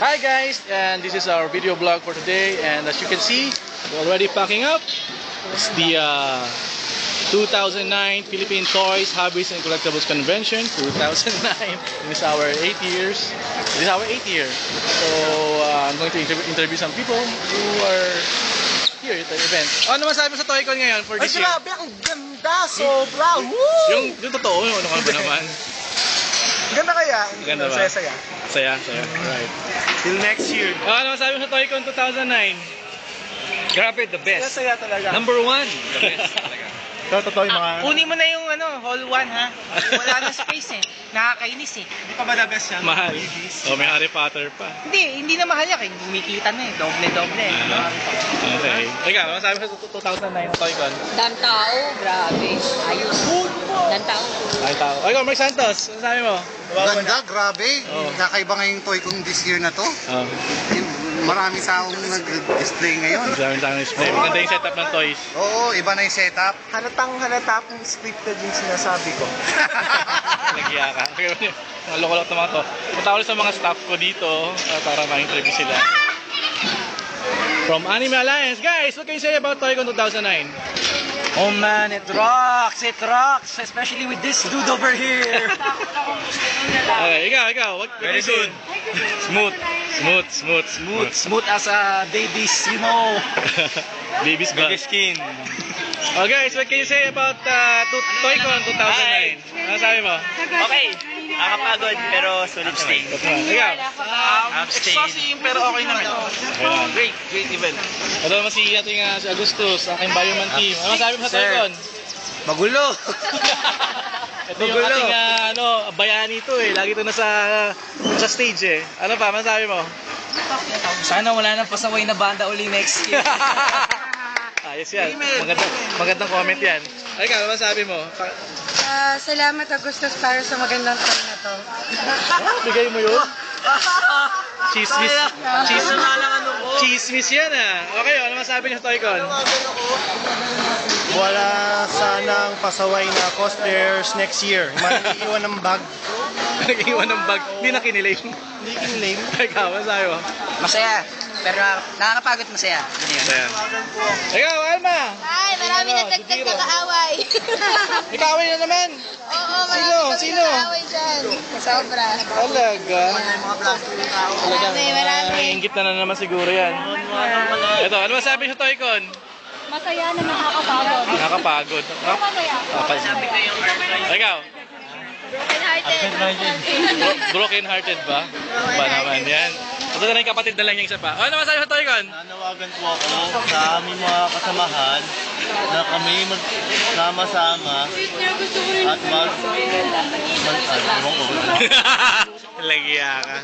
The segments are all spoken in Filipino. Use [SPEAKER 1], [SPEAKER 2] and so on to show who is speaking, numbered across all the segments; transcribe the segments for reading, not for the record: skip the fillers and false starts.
[SPEAKER 1] Hi guys, and this is our video vlog for today, and as you can see, we're already packing up. It's the 2009 Philippine Toys, Hobbies and Collectibles Convention 2009. This is our 8 years. This is our 8th year. So I'm going to interview some people who are here at the event. Ano masabi mo sa ToyCon ngayon for this year?
[SPEAKER 2] Ay, grabe, ang ganda, sobra. Woo!
[SPEAKER 1] Yung totoo, yung ano ka ba naman?
[SPEAKER 2] Ganda kaya?
[SPEAKER 1] Ganda ba?
[SPEAKER 2] Saya-saya.
[SPEAKER 1] Saya. Right.
[SPEAKER 2] Till next year.
[SPEAKER 1] Ano masabi mo sa ToyCon 2009?
[SPEAKER 3] Grabe, the best.
[SPEAKER 2] Saya-saya talaga.
[SPEAKER 3] Number one, the best talaga.
[SPEAKER 2] Totoo yung mga...
[SPEAKER 4] Kunin mo na yung hall 1 ha. Wala na space eh. Nakakainis eh.
[SPEAKER 2] Hindi pa ba the best yan?
[SPEAKER 1] Mahal. Oh, may Harry Potter pa.
[SPEAKER 4] Hindi na mahal yan. Kaya kumikita na eh. Doble.
[SPEAKER 1] Okay. Ikaw, ano masabi mo sa 2009 na ToyCon?
[SPEAKER 5] Dan tao, grabe. Ayos. Dan tao.
[SPEAKER 1] Ay, tao. Ikaw, Mark Santos, ano sabi mo?
[SPEAKER 6] Ganda, grabe.
[SPEAKER 1] Oh.
[SPEAKER 6] Kakaiba nga yung toy kong this year na to.
[SPEAKER 1] Oh,
[SPEAKER 6] Marami sa akong nag-display ngayon.
[SPEAKER 1] maraming tayong display. Maganda yung setup ng toys.
[SPEAKER 6] Oo, iba na yung setup.
[SPEAKER 2] Halata kung scripted yung sinasabi ko.
[SPEAKER 1] Nagyaya ka. Mga loko-loko naman to. Punta ulit sa mga staff ko dito para ma-interview sila. From Anime Alliance. Guys, what can you say about ToyCon 2009?
[SPEAKER 4] Oh man, it rocks. It rocks. Especially with this dude over here.
[SPEAKER 1] Okay, ikaw. What can you say? Smooth.
[SPEAKER 4] Smooth as a baby's, you know.
[SPEAKER 1] Baby's butt.
[SPEAKER 3] Baby skin.
[SPEAKER 1] Oh guys, what can you say about ToyCon 2009? Ano sabi mo?
[SPEAKER 4] Okay. Nakakapagod pero sulit naman.
[SPEAKER 1] Ikaw.
[SPEAKER 4] Exhausting pero okay naman.
[SPEAKER 1] Ayan.
[SPEAKER 4] Great event.
[SPEAKER 1] Ito naman si ating si Agustus, aking Bioman team. Ano masabi mo sa ToyCon?
[SPEAKER 2] Magulo.
[SPEAKER 1] Ito yung ating bayani to eh. Lagi to nasa stage eh. Ano pa, masabi mo?
[SPEAKER 4] Sana wala nang pasaway na banda uli next year.
[SPEAKER 1] Ayos yan. Magandang comment yan. Ay, ikaw, ano masabi mo?
[SPEAKER 5] Salamat Agustus para sa magandang time na to.
[SPEAKER 1] Bigay mo yun? Chismis yan ah. Okay, ano masabi niyo sa ToyCon?
[SPEAKER 2] Wala sanang pasaway na cosplayers next year. Maliiwan ng bag.
[SPEAKER 1] Nag-iwan ng bag. Hindi na kinilim.
[SPEAKER 2] Hindi kinilame.
[SPEAKER 1] Ikaw, ano masabi mo?
[SPEAKER 4] Masaya. Pero nakakapagod masaya.
[SPEAKER 1] Ayan. Ikaw, Alma!
[SPEAKER 5] Ay, marami
[SPEAKER 1] Ano,
[SPEAKER 5] na dagdag
[SPEAKER 1] Zero.
[SPEAKER 5] na kaaway.
[SPEAKER 1] Ikawin na naman!
[SPEAKER 5] Oo,
[SPEAKER 1] Sino?
[SPEAKER 5] kaaway dyan. Sobra.
[SPEAKER 1] Talaga?
[SPEAKER 5] Marami.
[SPEAKER 1] Ingit na naman siguro yan. Ito, ano masabi sa ToyCon?
[SPEAKER 5] Masaya na nakakapagod.
[SPEAKER 1] Nakakapagod.
[SPEAKER 5] Sabi ko yung
[SPEAKER 1] Ikaw? Broken hearted ba? Ba naman yan? Ito na lang yung kapatid na lang yung isa pa. Ano masabi sa ToyCon?
[SPEAKER 7] Nanawagan po ako sa aming mga kasamahan na kami magsama-sama at
[SPEAKER 1] Lagya ka.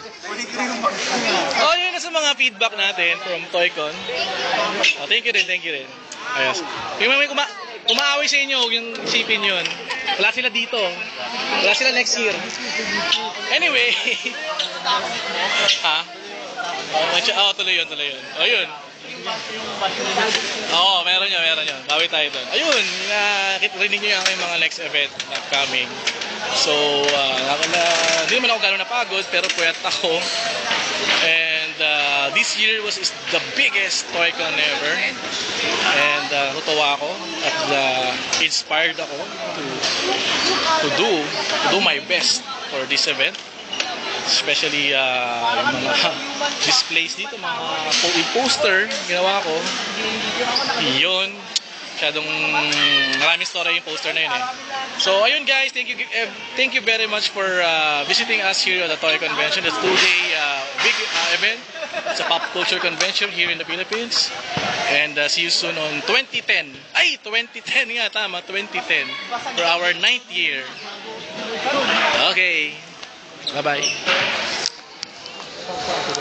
[SPEAKER 1] Oh, yun na sa mga feedback natin from ToyCon. Oh, thank you rin. Ayos. Yung may umaaway sa inyo, yung isipin yun. Wala sila dito. Wala sila next year. Anyway. Ha? Oh, tuloy yun. Oh, yun. Oo, meron yun. Bawi tayo doon. Ayun, rinig nyo yung aking mga next event upcoming. So, hindi naman ako gano'n napagod, pero puyat ako. And this year is the biggest ToyCon ever. And natutuwa ako at inspired ako to do my best for this event. Especially yung mga displays dito, mga poster ginawa ko. Yun. Masyadong maraming story yung poster na yun eh. So ayun guys, thank you very much for visiting us here at the Toy Convention. It's 2-day big event. It's a pop culture convention here in the Philippines. And see you soon on 2010. Ay, 2010 nga, tama, 2010. For our 9th year. Okay. Bye-bye.